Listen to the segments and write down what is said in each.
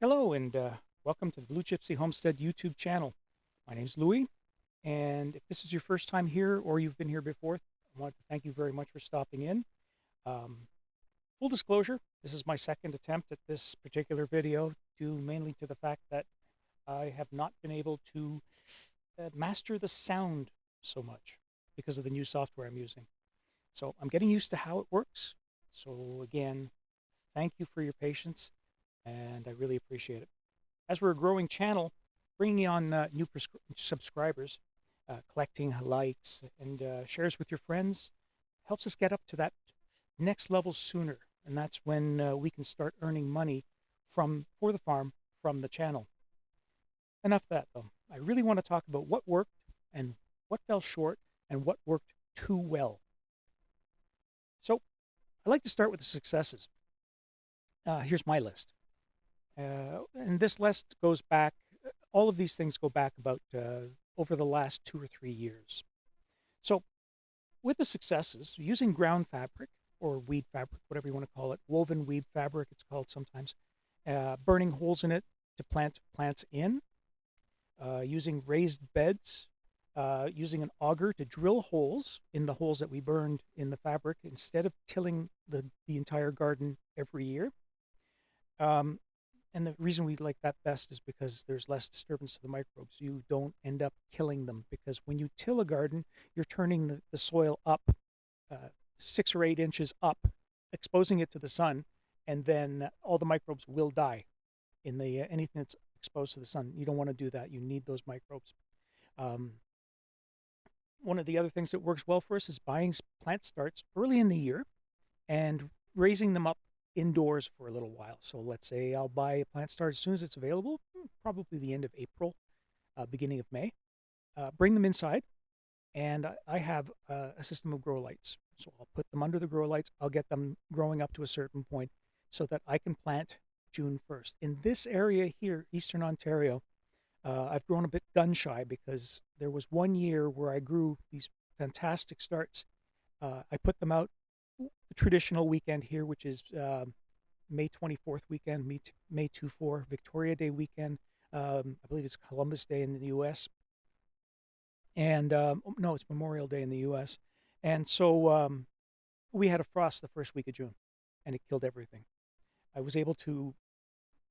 Hello and welcome to the Blue Gypsy Homestead YouTube channel. My name's Louie, and if this is your first time here or you've been here before, I want to thank you very much for stopping in. Um, Full disclosure, this is my second attempt at this particular video, due mainly to the fact that I have not been able to master the sound so much because of the new software I'm using. So I'm getting used to how it works. So again, thank you for your patience, and I really appreciate it. As we're a growing channel, bringing on new subscribers, collecting likes and shares with your friends helps us get up to that next level sooner. And that's when we can start earning money for the farm from the channel. Enough of that, though. I really want to talk about what worked and what fell short and what worked too well. So I like to start with the successes. Here's my list. And this list goes back, all of these things go back about over the last 2 or 3 years. So with the successes, using ground fabric or weed fabric, whatever you want to call it, woven weed fabric, it's called sometimes, burning holes in it to plant plants in, using raised beds, using an auger to drill holes in the holes that we burned in the fabric instead of tilling the entire garden every year. And the reason we like that best is because there's less disturbance to the microbes. You don't end up killing them, because when you till a garden, you're turning the soil up 6 or 8 inches up, exposing it to the sun, and then all the microbes will die in the anything that's exposed to the sun. You don't want to do that. You need those microbes. One of the other things that works well for us is buying plant starts early in the year and raising them up indoors for a little while. So let's say I'll buy a plant start as soon as it's available, probably the end of April, beginning of May. Bring them inside, and I have a system of grow lights. So I'll put them under the grow lights. I'll get them growing up to a certain point so that I can plant June 1st. In this area here, Eastern Ontario, I've grown a bit gun shy because there was one year where I grew these fantastic starts. I put them out the traditional weekend here, which is May 24th weekend, May 24, Victoria Day weekend. I believe it's Columbus Day in the U.S. And no, it's Memorial Day in the U.S. And so we had a frost the first week of June, and it killed everything. I was able to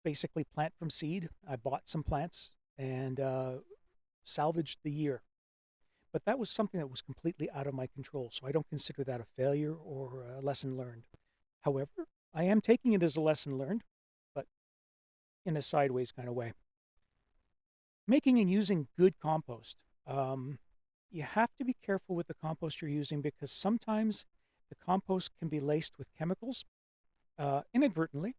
basically plant from seed. I bought some plants and salvaged the year. But that was something that was completely out of my control, so I don't consider that a failure or a lesson learned. However, I am taking it as a lesson learned, but in a sideways kind of way. Making and using good compost. You have to be careful with the compost you're using, because sometimes the compost can be laced with chemicals inadvertently.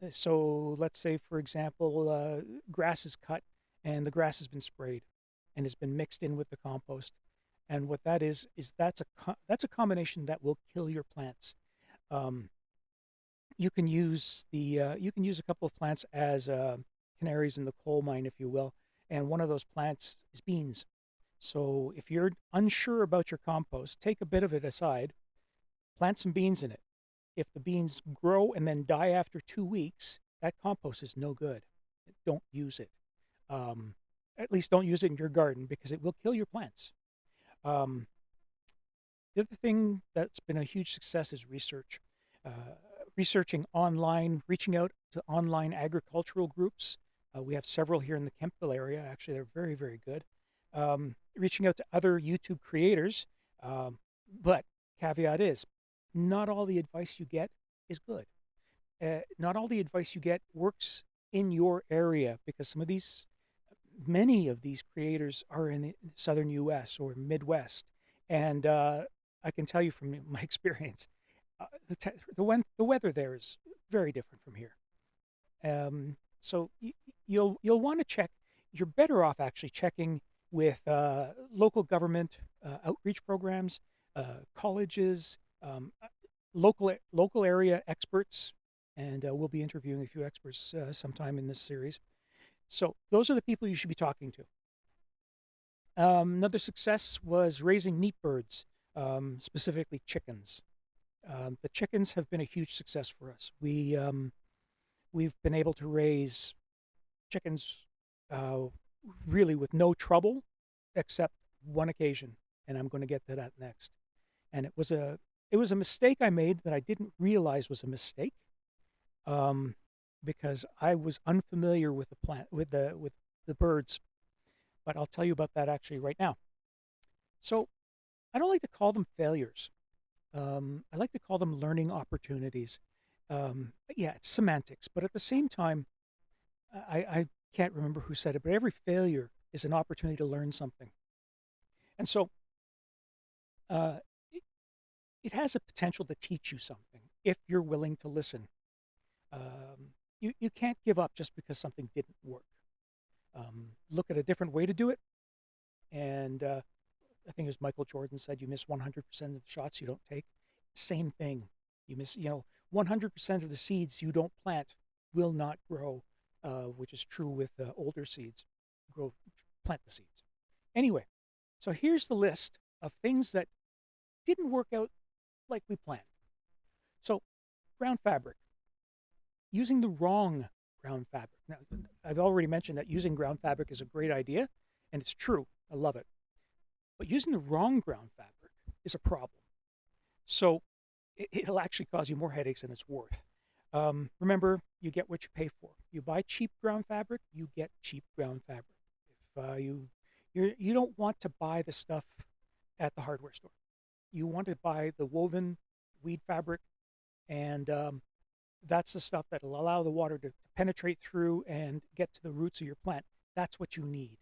So let's say, for example, grass is cut and the grass has been sprayed and has been mixed in with the compost. And what that is that's a combination that will kill your plants. You can use a couple of plants as canaries in the coal mine, if you will. And one of those plants is beans. So if you're unsure about your compost, take a bit of it aside, plant some beans in it. If the beans grow and then die after 2 weeks, that compost is no good. Don't use it. At least don't use it in your garden, because it will kill your plants. The other thing that's been a huge success is research. Researching online, reaching out to online agricultural groups. We have several here in the Kemptville area. Actually, they're very, very good. Reaching out to other YouTube creators. But caveat is, not all the advice you get is good. Not all the advice you get works in your area, because many of these creators are in the southern U.S. or Midwest. And I can tell you from my experience, the weather there is very different from here. So you'll want to check. You're better off actually checking with local government outreach programs, colleges, local area experts, and we'll be interviewing a few experts sometime in this series. So those are the people you should be talking to. Another success was raising meat birds, specifically chickens. The chickens have been a huge success for us. We've been able to raise chickens uh, really with no trouble, except one occasion, and I'm going to get to that next. And it was a mistake I made that I didn't realize was a mistake, um, because I was unfamiliar with the plant with the birds. But I'll tell you about that actually right now. So I don't like to call them failures. I like to call them learning opportunities. Yeah, it's semantics, but at the same time, I can't remember who said it, but every failure is an opportunity to learn something. And so uh, it, it has a potential to teach you something if you're willing to listen. You can't give up just because something didn't work. Look at a different way to do it. And I think as Michael Jordan said, you miss 100% of the shots you don't take. Same thing. You miss, 100% of the seeds you don't plant will not grow, which is true with older seeds. Plant the seeds. Anyway, so here's the list of things that didn't work out like we planned. So, ground fabric. Using the wrong ground fabric. Now, I've already mentioned that using ground fabric is a great idea, and it's true. I love it. But using the wrong ground fabric is a problem. So it'll actually cause you more headaches than it's worth. Remember, you get what you pay for. You buy cheap ground fabric, you get cheap ground fabric. If you don't want to buy the stuff at the hardware store, you want to buy the woven weed fabric, and that's the stuff that'll allow the water to penetrate through and get to the roots of your plant. That's what you need.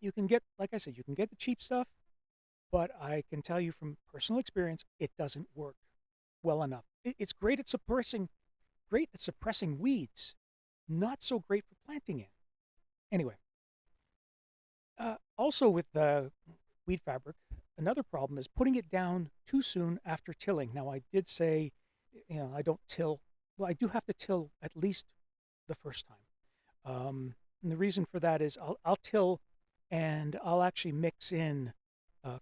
You can get, like I said, you can get the cheap stuff, but I can tell you from personal experience, it doesn't work well enough. It's great at suppressing weeds, not so great for planting in. Anyway, also with the weed fabric, another problem is putting it down too soon after tilling. Now, I did say, I don't till. Well, I do have to till at least the first time. And the reason for that is I'll till and I'll actually mix in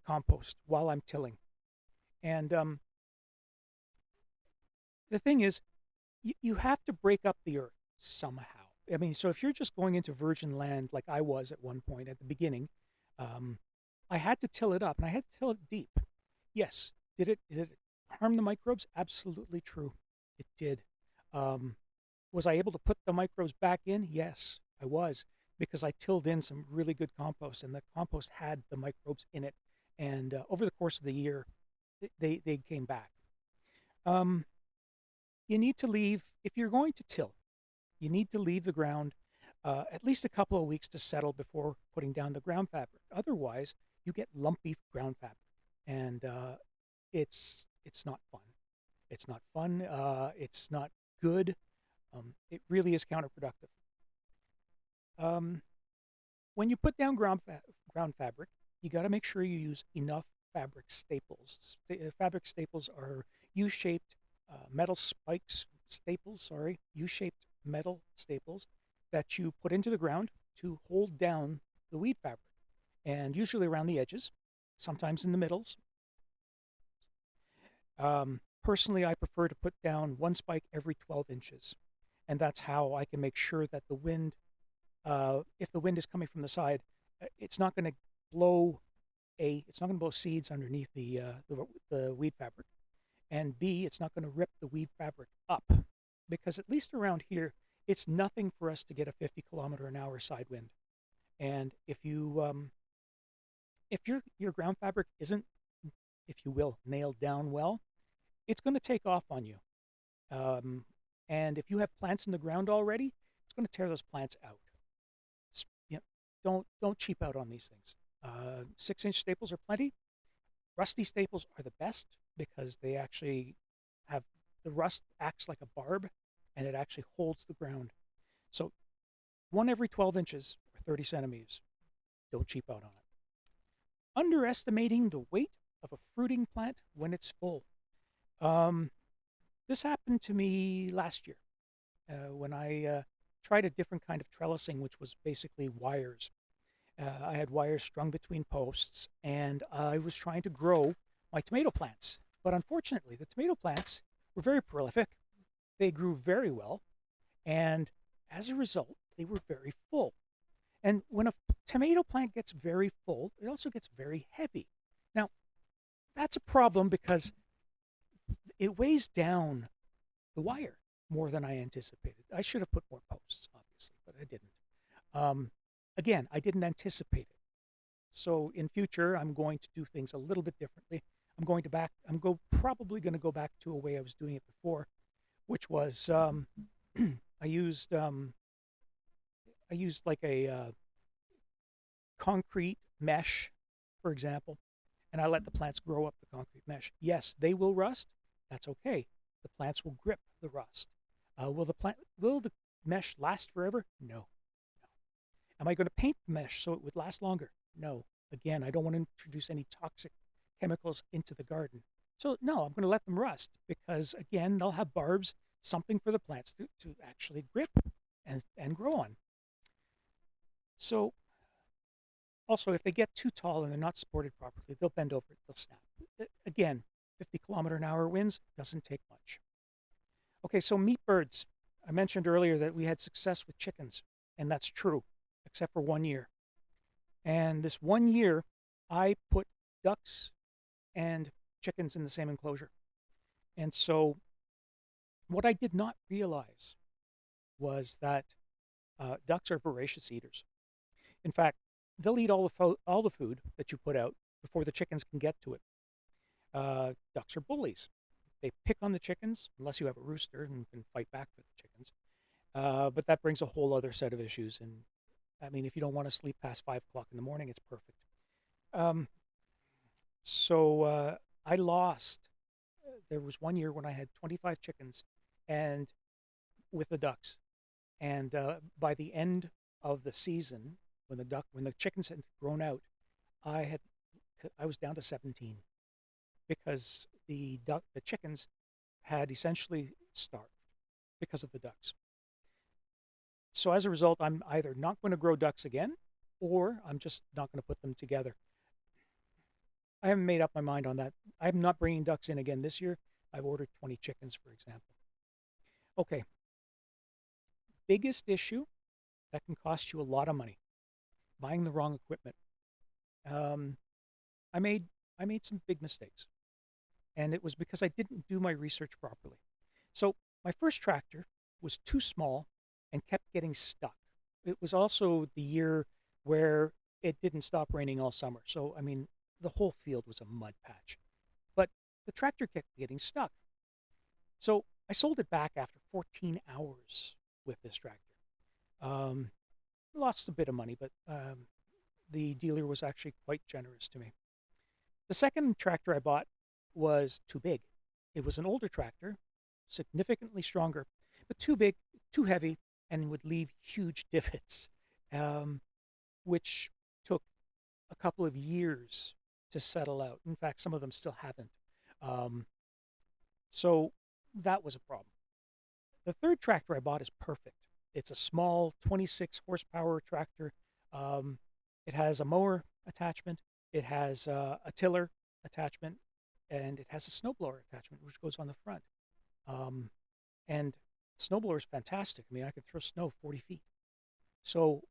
compost while I'm tilling. And the thing is, you have to break up the earth somehow. I mean, so if you're just going into virgin land like I was at one point at the beginning, I had to till it up and I had to till it deep. Yes, did it harm the microbes? Absolutely true. It did. Was I able to put the microbes back in? Yes, I was, because I tilled in some really good compost, and the compost had the microbes in it. And over the course of the year, they came back. You need to leave, if you're going to till, you need to leave the ground at least a couple of weeks to settle before putting down the ground fabric. Otherwise, you get lumpy ground fabric, and it's not fun. It's not fun. It's not good. It really is counterproductive. When you put down ground fabric, you got to make sure you use enough fabric staples. Fabric staples are U-shaped U-shaped metal staples that you put into the ground to hold down the weed fabric, and usually around the edges, sometimes in the middles. Personally, I prefer to put down one spike every 12 inches, and that's how I can make sure that the wind, if the wind is coming from the side, it's not going to blow seeds underneath the weed fabric, and B, it's not going to rip the weed fabric up, because at least around here, it's nothing for us to get a 50-kilometer-an-hour side wind, and if your ground fabric isn't, if you will, nailed down well, it's going to take off on you. And if you have plants in the ground already, it's going to tear those plants out. Don't cheap out on these things. 6-inch staples are plenty. Rusty staples are the best because they actually have, the rust acts like a barb and it actually holds the ground. So one every 12 inches or 30 centimeters. Don't cheap out on it. Underestimating the weight of a fruiting plant when it's full. This happened to me last year when I tried a different kind of trellising, which was basically wires. I had wires strung between posts, and I was trying to grow my tomato plants. But unfortunately, the tomato plants were very prolific. They grew very well, and as a result, they were very full. And when a tomato plant gets very full, it also gets very heavy. Now, that's a problem because it weighs down the wire more than I anticipated. I should have put more posts, obviously, but I didn't. Again, I didn't anticipate it. So in future, I'm going to do things a little bit differently. Probably going to go back to a way I was doing it before, which was I used like a concrete mesh, for example, and I let the plants grow up the concrete mesh. Yes, they will rust. That's okay. The plants will grip the rust. Will the mesh last forever? No. Am I going to paint the mesh so it would last longer? No. Again, I don't want to introduce any toxic chemicals into the garden. So no, I'm going to let them rust because again, they'll have barbs, something for the plants to actually grip and grow on. So also, if they get too tall and they're not supported properly, they'll bend over, they'll snap. Again, 50-kilometer-an-hour winds doesn't take much. Okay, so meat birds. I mentioned earlier that we had success with chickens, and that's true, except for 1 year. And this 1 year, I put ducks and chickens in the same enclosure. And so what I did not realize was that ducks are voracious eaters. In fact, they'll eat all the food that you put out before the chickens can get to it. Ducks are bullies. They pick on the chickens, unless you have a rooster and can fight back for the chickens. But that brings a whole other set of issues. And I mean, if you don't want to sleep past 5 o'clock in the morning, it's perfect. So I lost. There was 1 year when I had 25 chickens and with the ducks. And by the end of the season, when the chickens had grown out, I was down to 17 because the chickens had essentially starved because of the ducks. So as a result, I'm either not going to grow ducks again, or I'm just not going to put them together. I haven't made up my mind on that. I'm not bringing ducks in again this year. I've ordered 20 chickens, for example. Okay. Biggest issue that can cost you a lot of money: buying the wrong equipment. I made some big mistakes, and it was because I didn't do my research properly. So my first tractor was too small and kept getting stuck. It was also the year where it didn't stop raining all summer. So, I mean, the whole field was a mud patch. But the tractor kept getting stuck. So I sold it back after 14 hours with this tractor. Lost a bit of money, but the dealer was actually quite generous to me. The second tractor I bought was too big. It was an older tractor, significantly stronger, but too big, too heavy, and would leave huge divots, which took a couple of years to settle out. In fact, some of them still haven't. So that was a problem. The third tractor I bought is perfect. It's a small 26 horsepower tractor. It has a mower attachment. It has a tiller attachment, and it has a snowblower attachment, which goes on the front. And snowblower is fantastic. I mean, I can throw snow 40 feet. So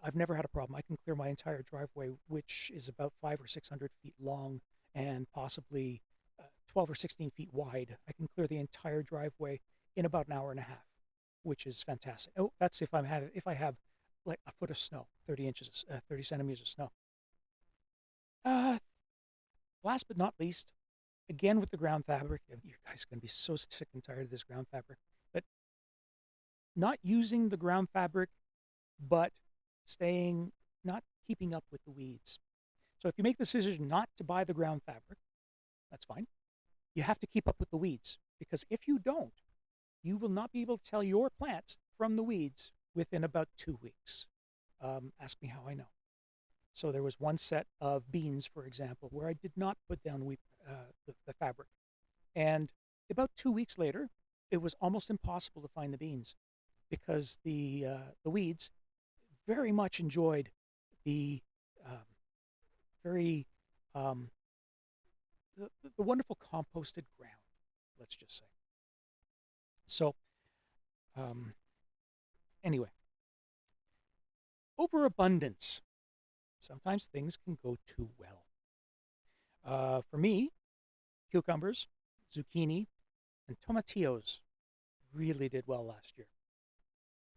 I've never had a problem. I can clear my entire driveway, which is about 500 or 600 feet long and possibly 12 or 16 feet wide. I can clear the entire driveway in about an hour and a half, which is fantastic. Oh, that's if I have like a foot of snow, 30 centimeters of snow. Last but not least, again with the ground fabric. You guys are going to be so sick and tired of this ground fabric, but not using the ground fabric, but not keeping up with the weeds. So if you make the decision not to buy the ground fabric, that's fine. You have to keep up with the weeds, because if you don't, you will not be able to tell your plants from the weeds within about 2 weeks. Ask me how I know. So there was one set of beans, for example, where I did not put down the fabric. And about 2 weeks later, it was almost impossible to find the beans because the weeds very much enjoyed the wonderful composted ground, let's just say. So anyway, Overabundance. Sometimes things can go too well. For me, cucumbers, zucchini, and tomatillos really did well last year.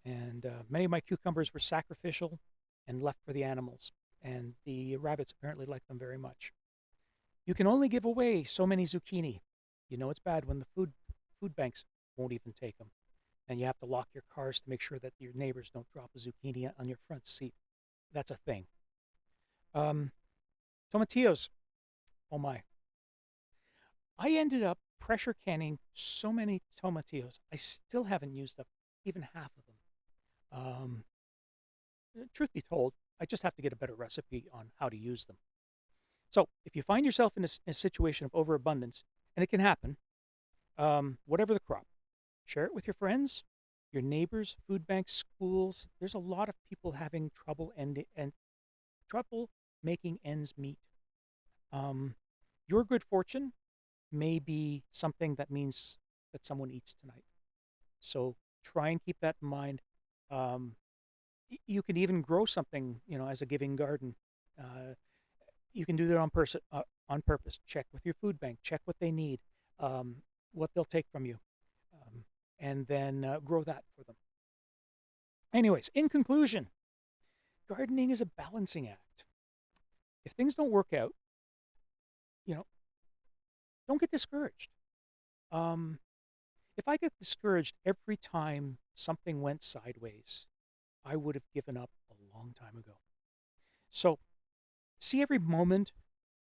And many of my cucumbers were sacrificial and left for the animals. And the rabbits apparently like them very much. You can only give away so many zucchini. You know it's bad when the food banks won't even take them. And you have to lock your cars to make sure that your neighbors don't drop a zucchini on your front seat. That's a thing. Tomatillos. Oh my. I ended up pressure canning so many tomatillos. I still haven't used up even half of them. Truth be told, I just have to get a better recipe on how to use them. So if you find yourself in a situation of overabundance, and it can happen, whatever the crop, share it with your friends, your neighbors, food banks, schools. There's a lot of people having trouble and trouble making ends meet. Your good fortune may be something that means that someone eats tonight. So try and keep that in mind. You can even grow something, as a giving garden. You can do that on purpose. Check with your food bank. Check what they need, what they'll take from you, and then grow that for them. Anyways, in conclusion, gardening is a balancing act. If things don't work out, don't get discouraged. If I get discouraged every time something went sideways, I would have given up a long time ago. So see every moment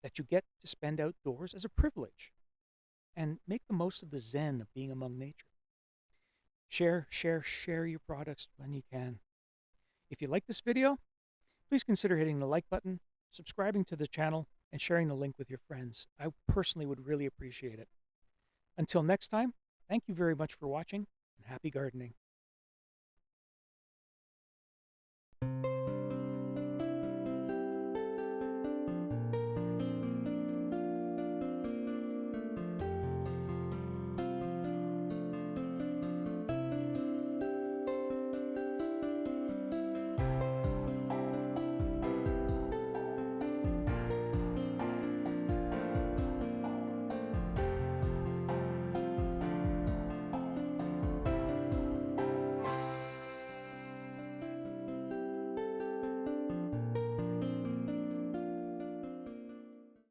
that you get to spend outdoors as a privilege and make the most of the zen of being among nature. Share your products when you can. If you like this video, please consider hitting the like button, subscribing to the channel, and sharing the link with your friends. I personally would really appreciate it. Until next time, thank you very much for watching, and happy gardening.